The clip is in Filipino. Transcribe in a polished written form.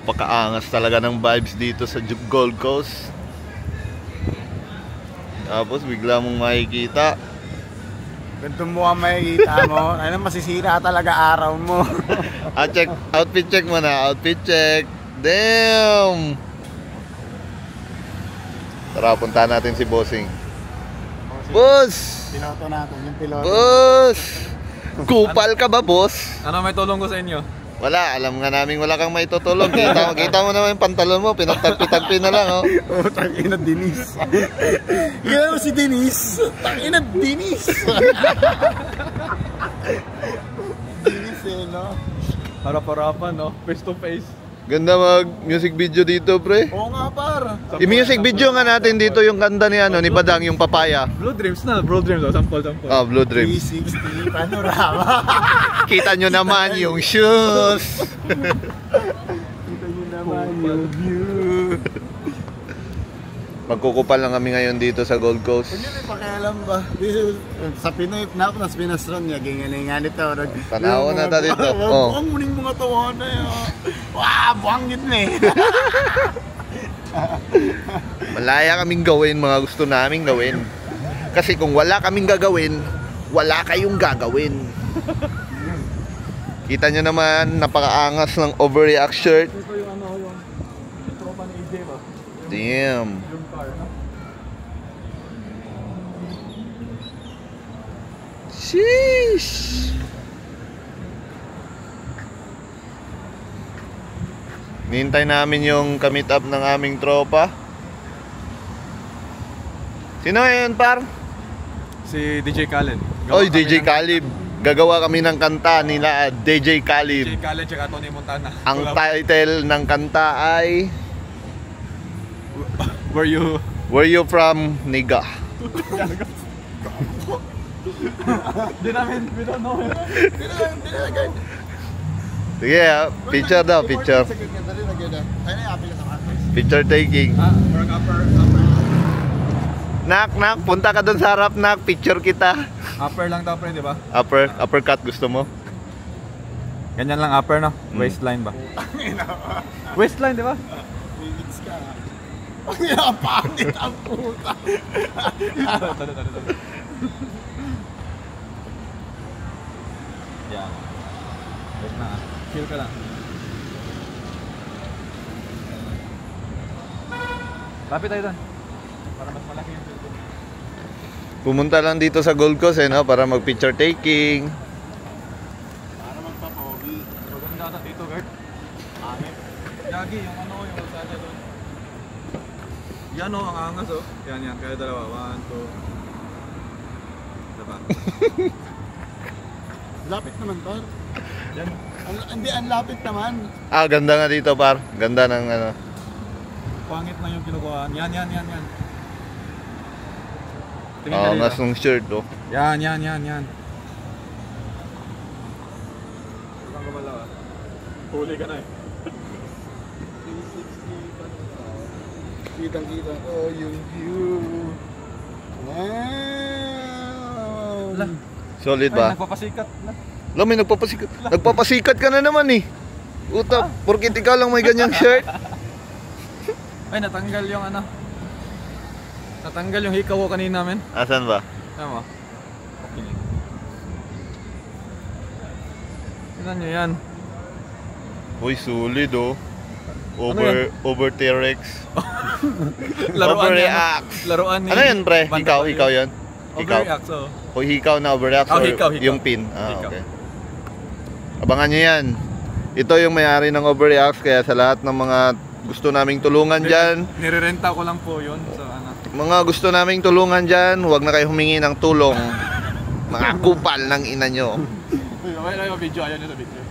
Napakaangas talaga ng vibes dito sa Gold Coast. Tapos bigla mong makikita. Ganito mo ang makikita mo. Ano, masisira talaga araw mo. Outfit check mo na. Outfit check. Damn! Tara, punta natin si Bossing. Boss! Piloto natin, yung piloto. Boss! Kupal ka ba, boss? Ano may tulong ko sa inyo? Wala, alam nga namin wala kang maitutulong. Kita mo naman yung pantalon mo, pinagtagpi-tagpi na lang, oh. Oh, tangina Denise. Yan mo si Denise. Tangina Denise. Denise eh, no? Harap-harapan, no? Face to face. Ganda mag-music video dito, pre. Oo nga, par. I-music video nga natin dito yung kanta ni ni Badang, yung Papaya. Blue Dreams na, Blue Dreams. Oh, sample. Ah, Blue Dreams. 360 panorama. Kita nyo naman yung shoes. Kita nyo naman yung view. Magkukupal lang kami ngayon dito sa Gold Coast. Kanya may pakialam ba? Sa Pinoy, nas pinastron niya, ganyan nito. Tanaw na ta dito. Oh. Buang muning mga tawahan na yun. Wah, buang yun eh. Malaya kaming gawin, mga gusto naming gawin. Kasi kung wala kaming gagawin, wala kayong gagawin. Kita nyo naman, napakaangas ng overreact shirt. Ito yung yung tropa ni AJ ba? Damn. Yung car, no? Sheesh. Nihintay namin yung kamit up ng aming tropa. Sino yun, par? Si DJ Khaled. Oy, DJ Khaled. Gagawa kami ng kanta nila, DJ Khaled. DJ Khaled tsaka Tony Montana. Ang title ng kanta ay Were you from, nigga? Di namin, we don't know. Sige, picture daw, picture. Picture taking. Upper. Nak, punta ka dun sa harap, nak. Picture kita. Upper lang daw, pre, di ba? Uppercut gusto mo? Ganyan lang upper, no? Waistline ba? Waistline, di ba? Minutes ka. Ang pangit ang puta. Yan. Wait na. Chill ka lang. Lapit tayo doon. Para mas malaki yung building. Pumunta lang dito sa Gold Coast, no? Para mag-picture taking. Para magpapogi. Pero ganda ata dito, Gert. Angit. Yagi, yung yung kalsada doon. Yan ang angas, oh. Yan. Kaya dalawa. 1, 2. Diba? Lapit naman, par. Yan. Hindi, ang lapit naman. Ganda nga dito, par. Ganda ng Pangit na yung kinukuhaan. Yan. Tingin ka angas dito. ng shirt, oh. Yan. Huwag kang gumalaw, ah. Huli ka na eh. 360. Kitang-kita ko yung view. Wow. Wala. Solid Ay, ba? nagpapasikat na. Alam mo, nagpapasikat ka na naman, eh. Uta, porkit ikaw lang may ganyang shirt. Ay, natanggal yung Natanggal yung hikaw ko kanina, men. Asan ba? Tama. Okay. Tingnan nyo yan. Uy, solid, oh. Ano yan? Over T-Rex. Laruan yan. Overreact. Laruan ni... Ano yan, pre? Banda Ikaw yun? Overreact, so. O hikaw na overreact or Hikaw. yung pin? Hikaw. Okay. Abangan nyo yan. Ito yung may-ari ng overreact, kaya sa lahat ng mga gusto naming tulungan dyan, Nirerenta ko lang po yun sa mga gusto naming tulungan dyan, huwag na kayo humingi ng tulong. Mga kupal ng ina nyo. Okay lang yung video, ayan yung video.